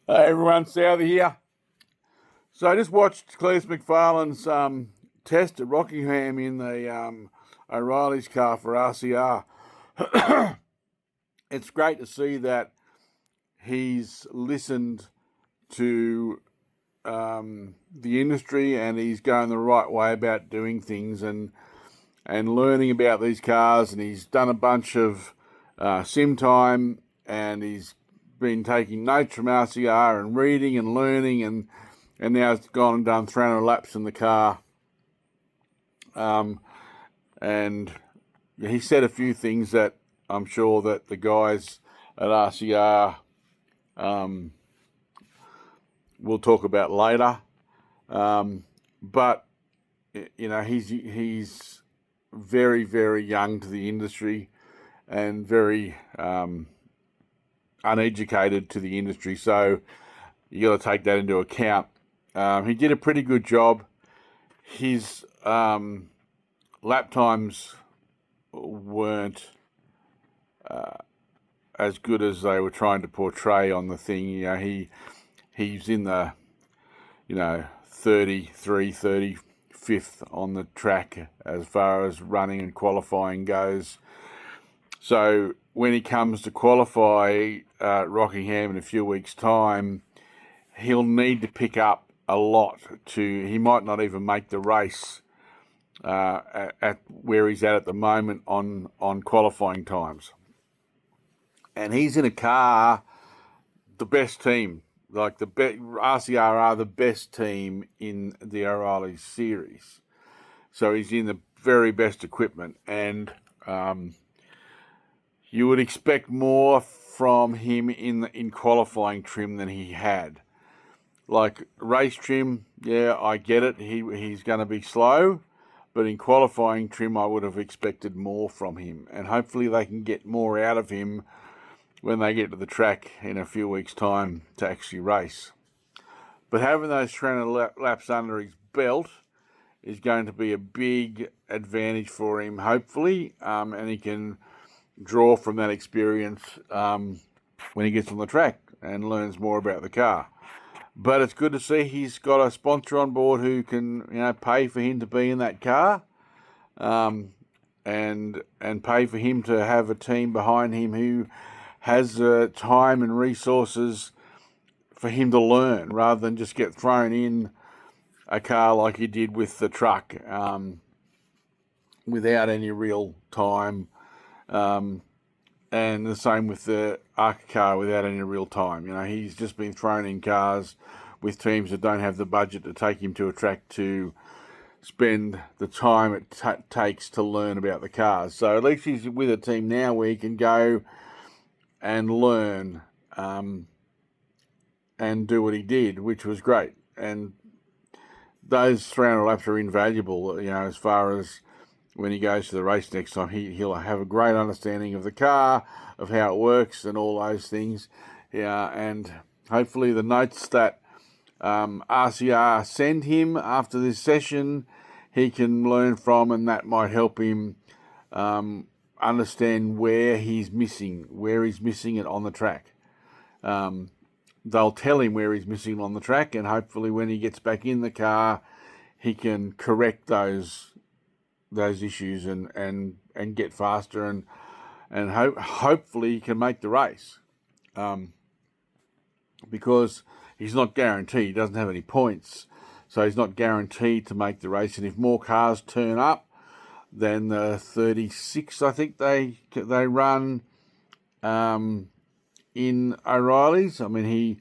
Hey everyone, Southy here. So I just watched Cleetus Mcfarland's test at Rockingham in the O'Reilly's car for RCR. It's great to see that he's listened to the industry and he's going the right way about doing things and learning about these cars, and he's done a bunch of sim time, and he's been taking notes from RCR and reading and learning, and now he's gone and done 300 laps in the car. And he said a few things that I'm sure that the guys at RCR will talk about later. But you know, he's very, very young to the industry and very uneducated to the industry, so you got to take that into account. He did a pretty good job. His lap times weren't as good as they were trying to portray on the thing. You know, he's in the 35th on the track as far as running and qualifying goes. So when he comes to qualify Rockingham in a few weeks' time, he'll need to pick up a lot. He might not even make the race at where he's at the moment on qualifying times. And he's in a car, the best team, like RCR are the best team in the O'Reilly series. So he's in the very best equipment, and you would expect more from him in qualifying trim than he had. Like race trim, yeah, I get it. He's going to be slow, but in qualifying trim, I would have expected more from him, and hopefully they can get more out of him when they get to the track in a few weeks' time to actually race. But having those 300 laps under his belt is going to be a big advantage for him, hopefully, and he can draw from that experience when he gets on the track and learns more about the car. But it's good to see he's got a sponsor on board who can, pay for him to be in that car, and pay for him to have a team behind him who has time and resources for him to learn, rather than just get thrown in a car like he did with the truck, without any real time. And the same with the ARCA car without any real time. He's just been thrown in cars with teams that don't have the budget to take him to a track to spend the time it takes to learn about the cars. So at least he's with a team now where he can go and learn and do what he did, which was great. And those 300 laps are invaluable, as far as when he goes to the race next time. He'll have a great understanding of the car, of how it works and all those things. Yeah, and hopefully the notes that RCR send him after this session, he can learn from, and that might help him understand where he's missing it on the track. They'll tell him where he's missing on the track, and hopefully when he gets back in the car, he can correct those issues and get faster, and hopefully he can make the race, because he's not guaranteed. He doesn't have any points, so he's not guaranteed to make the race. And if more cars turn up than the 36, I think they run in O'Reilly's. I mean,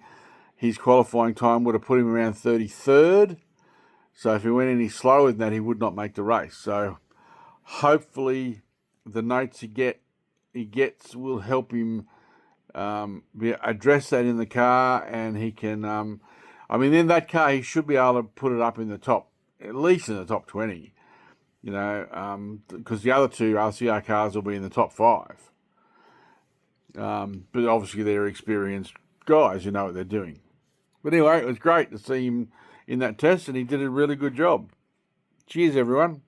his qualifying time would have put him around 33rd. So if he went any slower than that, he would not make the race. So hopefully the notes he gets will help him address that in the car, and he can. In that car, he should be able to put it up in the top, at least in the top 20. Because the other two RCR cars will be in the top 5. But obviously they're experienced guys who know what they're doing. But anyway, it was great to see him in that test, and he did a really good job. Cheers, everyone.